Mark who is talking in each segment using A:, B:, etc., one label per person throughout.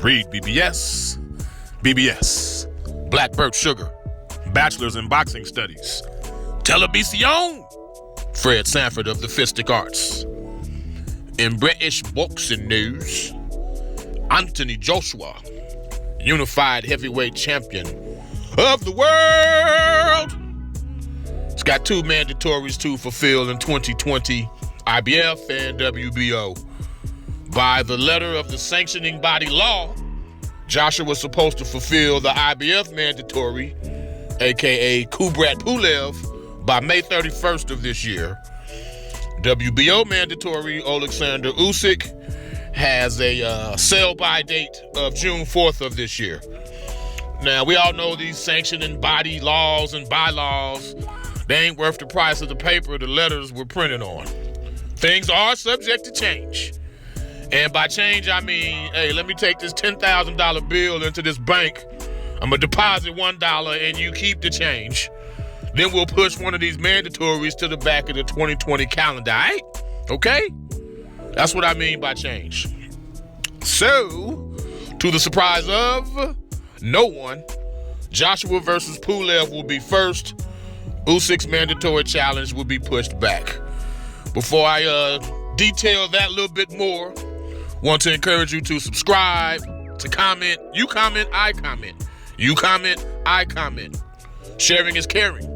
A: REED-BBS, BBS, Black Birch Sugar, Bachelor's in Boxing Studies, Televisión, Fred Sanford of the Fistic Arts. In British boxing news, Anthony Joshua, unified heavyweight champion of the world, has got 2 mandatories to fulfill in 2020, IBF and WBO. By the letter of the sanctioning body law, Joshua was supposed to fulfill the IBF mandatory, aka KUBRAT PULEV, by May 31st of this year. WBO mandatory, Oleksandr Usyk, has a sell-by date of June 4th of this year. Now, we all know these sanctioning body laws and bylaws, they ain't worth the price of the paper the letters were printed on. Things are subject to change. And by change, I mean, hey, let me take this $10,000 bill into this bank. I'm going to deposit $1 and you keep the change. Then we'll push one of these mandatories to the back of the 2020 calendar, all right? Okay? That's what I mean by change. So, to the surprise of no one, Joshua versus Pulev will be first. Usyk's mandatory challenge will be pushed back. Before I detail that a little bit more, want to encourage you to subscribe, to comment. You comment, I comment. You comment, I comment. Sharing is caring.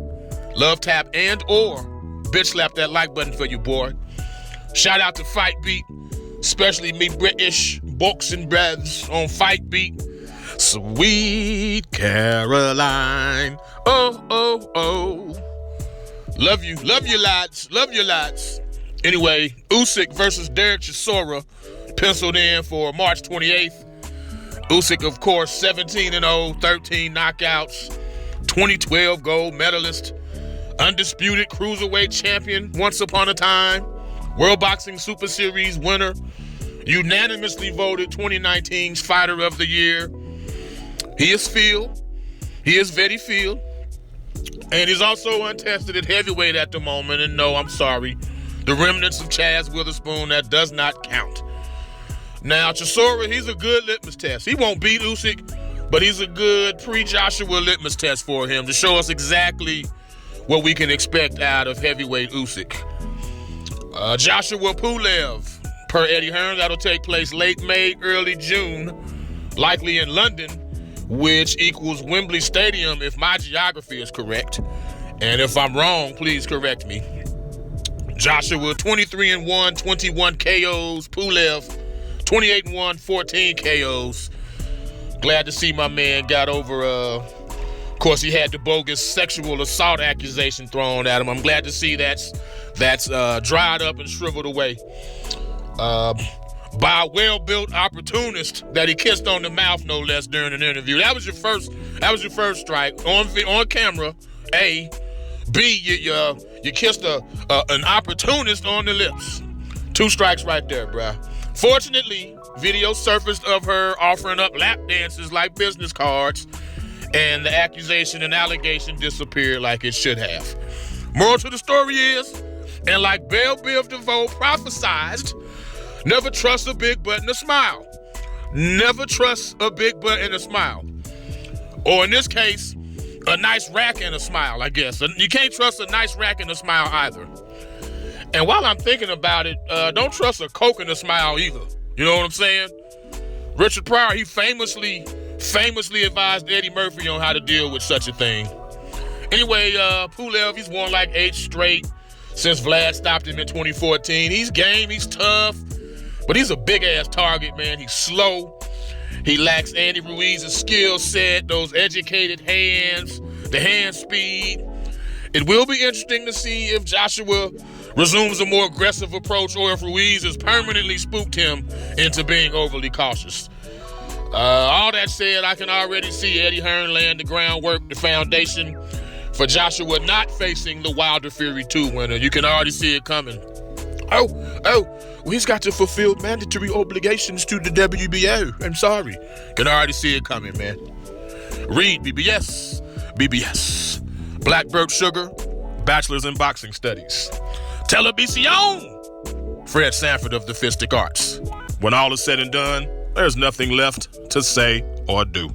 A: Love tap and or bitch slap that like button for you, boy. Shout out to Fight Beat, especially me British boxing breaths on Fight Beat. Sweet Caroline, oh, oh, oh. Love you lads, love you lads. Anyway, Usyk versus Chisora, penciled in for March 28th. Usyk, of course, 17-0, 13 knockouts, 2012 gold medalist, undisputed cruiserweight champion once upon a time, World Boxing Super Series winner, unanimously voted 2019's Fighter of the Year. He is Phil. He is very Phil. And he's also untested at heavyweight at the moment. And no, I'm sorry, the remnants of Chaz Witherspoon, that does not count. Now, Chisora, he's a good litmus test. He won't beat Usyk, but he's a good pre-Joshua litmus test for him to show us exactly what we can expect out of heavyweight Usyk. Joshua Pulev, per Eddie Hearn, that'll take place late May, early June, likely in London, which equals Wembley Stadium if my geography is correct. And if I'm wrong, please correct me. Joshua, 23-1, 21 KOs. Pulev, 28-1, 14 KOs. Glad to see my man got over, of course, he had the bogus sexual assault accusation thrown at him. I'm glad to see that's dried up and shriveled away. By a well-built opportunist that he kissed on the mouth, no less, during an interview. That was your first strike on camera. A. B. You kissed an opportunist on the lips. 2 strikes right there, bruh. Fortunately, video surfaced of her offering up lap dances like business cards, and the accusation and allegation disappeared like it should have. Moral to the story is, and like Belle Biv DeVoe prophesied, never trust a big butt and a smile. Never trust a big butt and a smile. Or in this case, a nice rack and a smile, I guess. You can't trust a nice rack and a smile either. And while I'm thinking about it, don't trust a Coke and a smile either. You know what I'm saying? Richard Pryor, he famously advised Eddie Murphy on how to deal with such a thing. Anyway, Pulev, he's won like 8 straight since Vlad stopped him in 2014. He's game, he's tough, but he's a big-ass target, man. He's slow. He lacks Andy Ruiz's skill set, those educated hands, the hand speed. It will be interesting to see if Joshua resumes a more aggressive approach or if Ruiz has permanently spooked him into being overly cautious. All that said, I can already see Eddie Hearn laying the groundwork, the foundation for Joshua not facing the Wilder Fury 2 winner. You can already see it coming. Well, he's got to fulfill mandatory obligations to the WBO. I'm sorry. Can already see it coming, man. REED-BBS, BBS, Black Birch Sugar, Bachelor's in Boxing Studies. Televisión, Fred Sanford of the Fistic Arts. When all is said and done, there's nothing left to say or do.